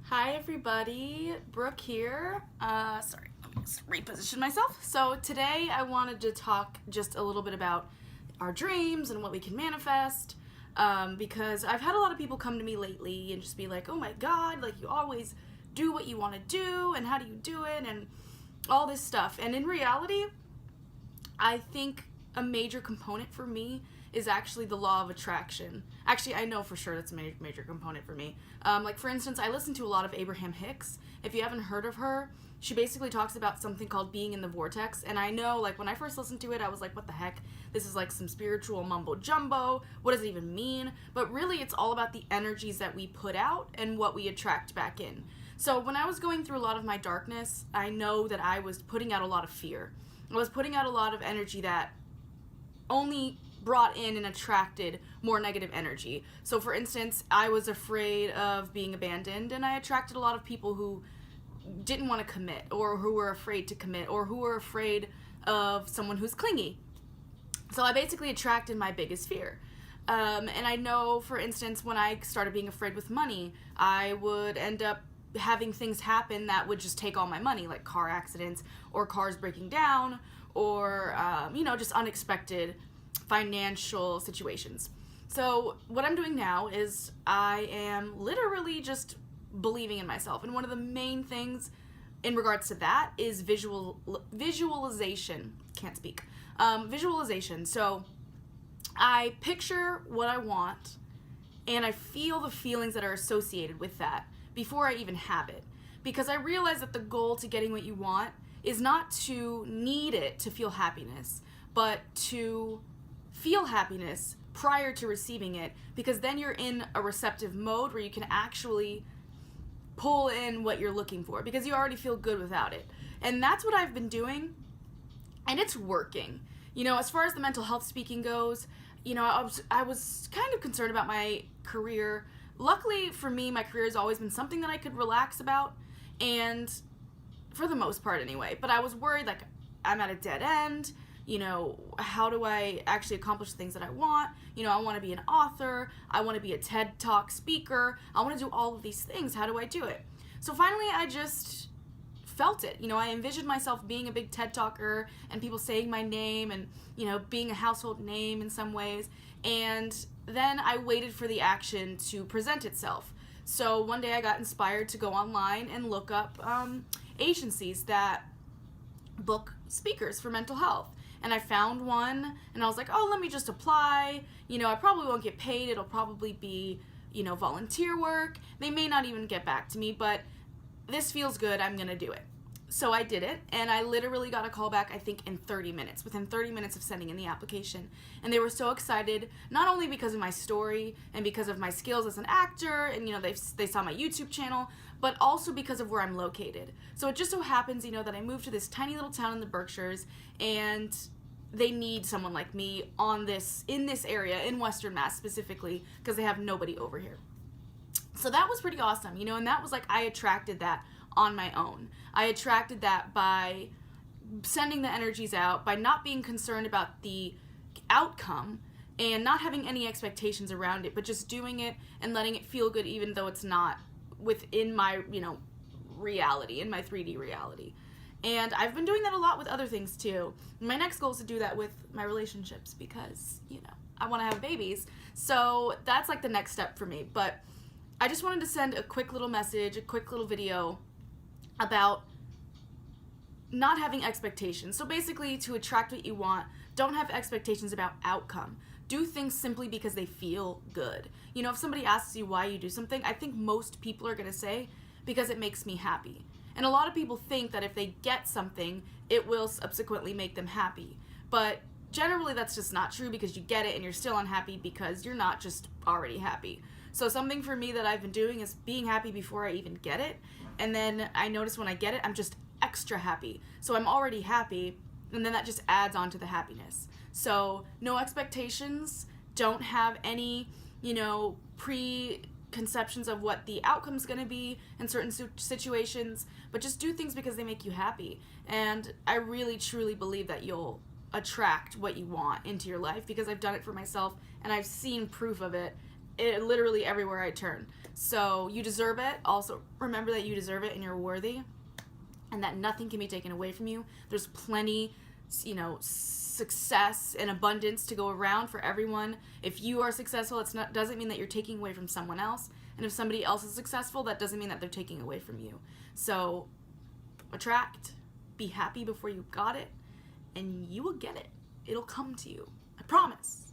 Hi everybody, Brooke here. Sorry, let me just reposition myself. So today I wanted to talk just a little bit about our dreams and what we can manifest, because I've had a lot of people come to me lately and just be like, oh my god, like you always do what you want to do and how do you do it and all this stuff. And in reality, I think a major component for me is actually the law of attraction. Actually, I know for sure that's a major component for me. Like, for instance, I listen to a lot of Abraham Hicks. If you haven't heard of her, she basically talks about something called being in the vortex. And I know, like, when I first listened to it, I was like, what the heck? This is like some spiritual mumbo jumbo. What does it even mean? But really, it's all about the energies that we put out and what we attract back in. So when I was going through a lot of my darkness, I know that I was putting out a lot of fear. I was putting out a lot of energy that only brought in and attracted more negative energy. So for instance, I was afraid of being abandoned, and I attracted a lot of people who didn't want to commit, or who were afraid to commit, or who were afraid of someone who's clingy. So I basically attracted my biggest fear. And I know, for instance, when I started being afraid with money, I would end up having things happen that would just take all my money, like car accidents or cars breaking down, or just unexpected financial situations. So what I'm doing now is I am literally just believing in myself, and one of the main things in regards to that is visualization. Can't speak. Visualization. So I picture what I want, and I feel the feelings that are associated with that before I even have it, because I realize that the goal to getting what you want is not to need it to feel happiness, but to feel happiness prior to receiving it, because then you're in a receptive mode where you can actually pull in what you're looking for, because you already feel good without it. And that's what I've been doing, and it's working. As far as the mental health speaking goes, I was kind of concerned about my career. Luckily for me, my career has always been something that I could relax about, and for the most part anyway. But I was worried, like, I'm at a dead end. How do I actually accomplish the things that I want? I want to be an author. I want to be a TED Talk speaker. I want to do all of these things. How do I do it? So finally, I just felt it. I envisioned myself being a big TED Talker and people saying my name and, being a household name in some ways. And then I waited for the action to present itself. So one day I got inspired to go online and look up agencies that book speakers for mental health. And I found one, and I was like, oh, let me just apply. I probably won't get paid. It'll probably be, volunteer work. They may not even get back to me, but this feels good. I'm going to do it. So I did it, and I literally got a call back, I think, in 30 minutes, within 30 minutes of sending in the application. And they were so excited, not only because of my story and because of my skills as an actor, and, they saw my YouTube channel, but also because of where I'm located. So it just so happens, that I moved to this tiny little town in the Berkshires, and they need someone like me in this area, in Western Mass specifically, because they have nobody over here. So that was pretty awesome, and that was like, I attracted that on my own. I attracted that by sending the energies out, by not being concerned about the outcome and not having any expectations around it, but just doing it and letting it feel good even though it's not within my, reality, in my 3D reality. And I've been doing that a lot with other things too. My next goal is to do that with my relationships, because, I want to have babies. So that's like the next step for me. But I just wanted to send a quick little message, a quick little video about not having expectations. So basically, to attract what you want, don't have expectations about outcome. Do things simply because they feel good. If somebody asks you why you do something, I think most people are going to say, because it makes me happy. And a lot of people think that if they get something, it will subsequently make them happy. But generally that's just not true, because you get it and you're still unhappy because you're not just already happy. So something for me that I've been doing is being happy before I even get it. And then I notice when I get it, I'm just extra happy. So I'm already happy, and then that just adds on to the happiness. So no expectations, don't have any, preconceptions of what the outcome's going to be in certain situations, but just do things because they make you happy. And I really truly believe that you'll attract what you want into your life, because I've done it for myself and I've seen proof of it literally everywhere I turn. So you deserve it. Also, remember that you deserve it and you're worthy, and that nothing can be taken away from you. There's plenty, success and abundance to go around for everyone. If you are successful, doesn't mean that you're taking away from someone else. And if somebody else is successful, that doesn't mean that they're taking away from you. So attract, be happy before you got it, and you will get it. It'll come to you. I promise.